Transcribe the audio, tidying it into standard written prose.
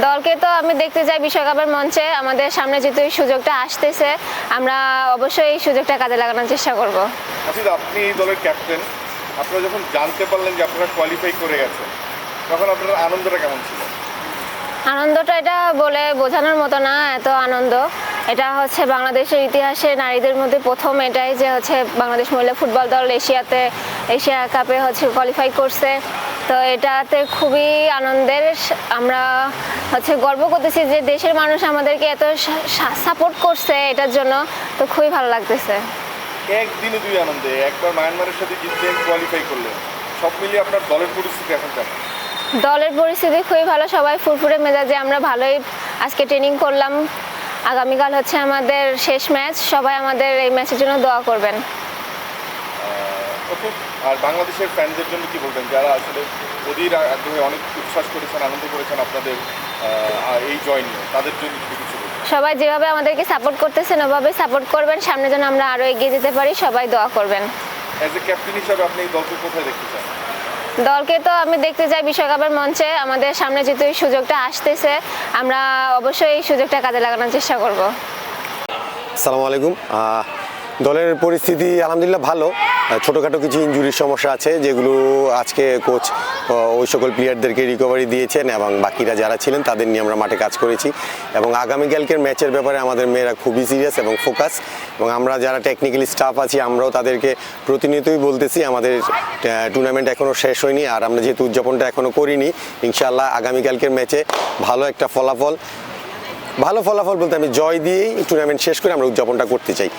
দলকে তো আমি দেখতে চাই বিশ্বকাপের মঞ্চে। আমাদের সামনে যেহেতু এই সুযোগটা আসতেছে, আমরা অবশ্যই এই সুযোগটা কাজে লাগানোর চেষ্টা করব। আসলে আপনি এই দলের ক্যাপ্টেন, আপনারা যখন জানতে পারলেন যে আপনারা কোয়ালিফাই করে গেছেন, তখন আপনার আনন্দটা কেমন ছিল? আনন্দটা এটা বলে বোঝানোর মতো না, এত আনন্দ। এটা হচ্ছে বাংলাদেশের ইতিহাসে নারীদের মধ্যে প্রথম এটাই যে হচ্ছে বাংলাদেশ মহিলা ফুটবল দল এশিয়া কাপে হচ্ছে কোয়ালিফাই করছে। তো এটাতে খুবই আনন্দের। আমরা হচ্ছে গর্ব করতেছি যে দেশের মানুষ আমাদেরকে এত সাপোর্ট করছে এটার জন্য, তো খুবই ভালো লাগতেছে। একদিনে দুই আনন্দে, একবার মায়ানমারের সাথে জিতলেন, কোয়ালিফাই করলেন, সব মিলিয়ে আপনার দলের পরিস্থিতি এখন কেমন? দলের পরিস্থিতি খুবই ভালো, সবাই ফুরফুরে মেজাজে। আমরা ভালোই আজকে ট্রেনিং করলাম। আগামীকাল হচ্ছে আমাদের শেষ ম্যাচ, সবাই আমাদের এই ম্যাচের জন্য দোয়া করবেন। আর বাংলাদেশের ফ্যানদের জন্য কি বলবেন, যারা আসলে অধীর আগ্রহে অনেক উচ্ছ্বাস করেছেন, আনন্দ করেছেন আপনাদের এই জয় নিয়ে, তাদের জন্য কিছু বলবেন? সবাই যেভাবে আমাদেরকে সাপোর্ট করতেছেন ওভাবে সাপোর্ট করবেন, সামনে যেন আমরা আরও এগিয়ে যেতে পারি, সবাই দোয়া করবেন। অ্যাজ এ ক্যাপ্টেন হিসাবে আপনি এই দলকে কোথায় দেখতে চান? দলকে তো আমি দেখতে চাই বিশ্বকাপের মঞ্চে। আমাদের সামনে যেহেতু এই সুযোগটা আসতেছে, আমরা অবশ্যই এই সুযোগটা কাজে লাগানোর চেষ্টা করব। আসসালামু আলাইকুম। দলের পরিস্থিতি আলহামদুলিল্লাহ ভালো। ছোটোখাটো কিছু ইনজুরির সমস্যা আছে, যেগুলো আজকে কোচ ওই সকল প্লেয়ারদেরকে রিকভারি দিয়েছেন এবং বাকিরা যারা ছিলেন তাদের নিয়ে আমরা মাঠে কাজ করেছি। এবং আগামীকালকের ম্যাচের ব্যাপারে আমাদের মেয়েরা খুবই সিরিয়াস এবং ফোকাস, এবং আমরা যারা টেকনিক্যালি স্টাফ আছি আমরাও তাদেরকে প্রতিনিয়তই বলতেছি আমাদের টুর্নামেন্ট এখনও শেষ হয়নি, আর আমরা যেহেতু উদযাপনটা এখনও করিনি, ইনশাআল্লাহ আগামীকালকের ম্যাচে ভালো একটা ফলাফল বলতে আমি জয় দিয়েই টুর্নামেন্ট শেষ করে আমরা উদযাপনটা করতে চাই।